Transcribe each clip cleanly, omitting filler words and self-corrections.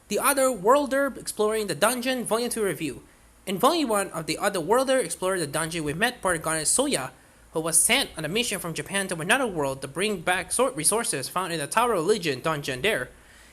The Otherworlder Exploring the Dungeon Volume 2 Review. In Volume 1 of The Otherworlder Exploring the Dungeon, we met protagonist Soya, who was sent on a mission from Japan to another world to bring back resources found in the Tower of Legion dungeon there.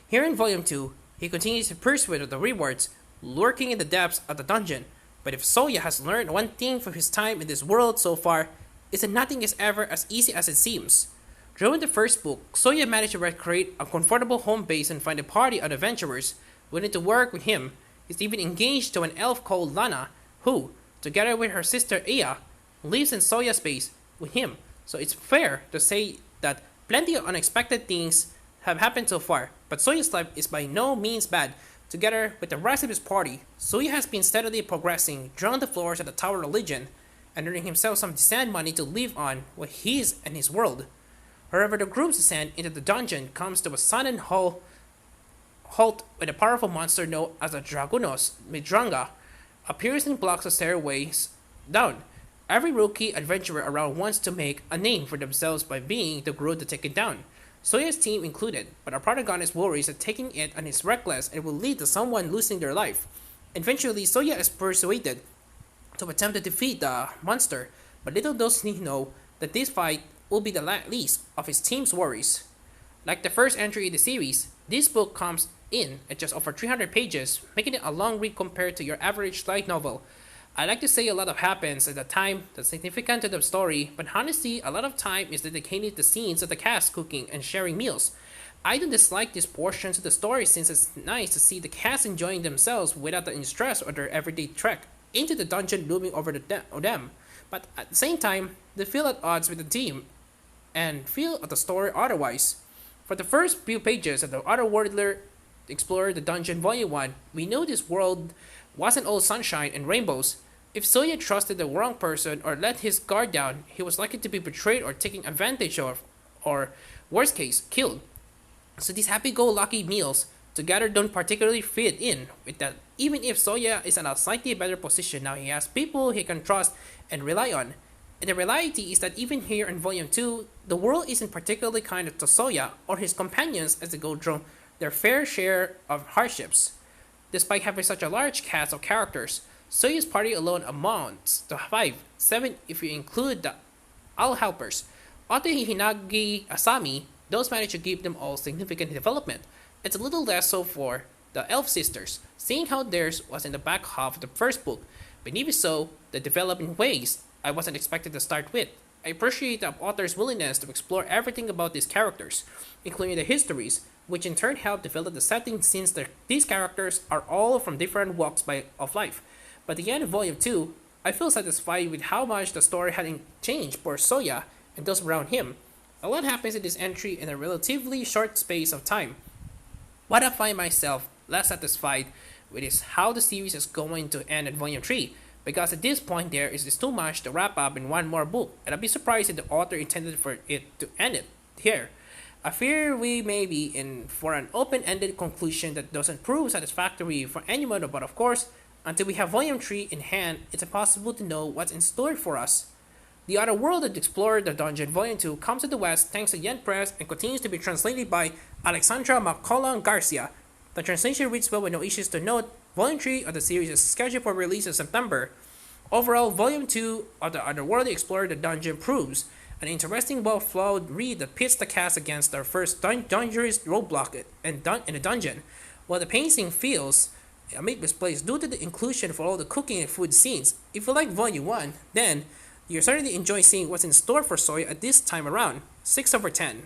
Here in Volume 2, he continues to pursue the rewards lurking in the depths of the dungeon. But if Soya has learned one thing from his time in this world so far, it's that nothing is ever as easy as it seems. During the first book, Soya managed to recreate a comfortable home base and find a party of adventurers willing to work with him. He's even engaged to an elf called Lana, who, together with her sister Aya, lives in Soya's base with him. So it's fair to say that plenty of unexpected things have happened so far, but Soya's life is by no means bad. Together with the rest of his party, Soya has been steadily progressing down the floors of the Tower of Legion and earning himself some decent money to live on while he's in his world. However, the group's descent into the dungeon comes to a sudden halt when a powerful monster known as the Dragonos Midranga appears and blocks the stairways down. Every rookie adventurer around wants to make a name for themselves by being the group to take it down, Soya's team included, but our protagonist worries that taking it on is reckless and will lead to someone losing their life. Eventually, Soya is persuaded to attempt to defeat the monster, but little does he know that this fight will be the least of his team's worries. Like the first entry in the series, this book comes in at just over 300 pages, making it a long read compared to your average light novel. I like to say a lot of happens at the time that's significant to the story, but honestly, a lot of time is dedicated to scenes of the cast cooking and sharing meals. I don't dislike these portions of the story since it's nice to see the cast enjoying themselves without the stress of their everyday trek into the dungeon looming over them. But at the same time, they feel at odds with the team and feel the story otherwise. For the first few pages of the Otherworlder Explorer the Dungeon Volume 1, we know this world wasn't all sunshine and rainbows. If Soya trusted the wrong person or let his guard down, he was likely to be betrayed or taken advantage of, or worst case, killed. So these happy-go-lucky meals together don't particularly fit in with that. Even if Soya is in a slightly better position now, he has people he can trust and rely on. And the reality is that even here in Volume 2, the world isn't particularly kind to Soya or his companions as they go through their fair share of hardships. Despite having such a large cast of characters, Soya's party alone amounts to 7 if you include the All Helpers. Ote Hinagi Asami, those manage to give them all significant development. It's a little less so for the Elf Sisters, seeing how theirs was in the back half of the first book, but even so, they develop in ways I wasn't expected to start with. I appreciate the author's willingness to explore everything about these characters, including the histories, which in turn help develop the setting since these characters are all from different walks of life. By the end of Volume 2, I feel satisfied with how much the story had changed for Soya and those around him. A lot happens in this entry in a relatively short space of time. What I find myself less satisfied with is how the series is going to end at Volume 3, because at this point there is too much to wrap up in one more book, and I'd be surprised if the author intended for it to end it here. I fear we may be in for an open-ended conclusion that doesn't prove satisfactory for anyone, but of course, until we have Volume 3 in hand, it's impossible to know what's in store for us. The Other World that Explored the Dungeon Volume 2 comes to the West thanks to Yen Press and continues to be translated by Alexandra McCollum Garcia. The translation reads well with no issues to note. Volume 3 of the series is scheduled for release in September. Overall, Volume 2 of the Otherworld Explorer the Dungeon proves an interesting, well-flowed read that pits the cast against their first dangerous roadblock in the dungeon. While the pacing feels a bit misplaced due to the inclusion for all the cooking and food scenes, if you like Volume 1, then you'll certainly enjoy seeing what's in store for Soya at this time around. 6/10.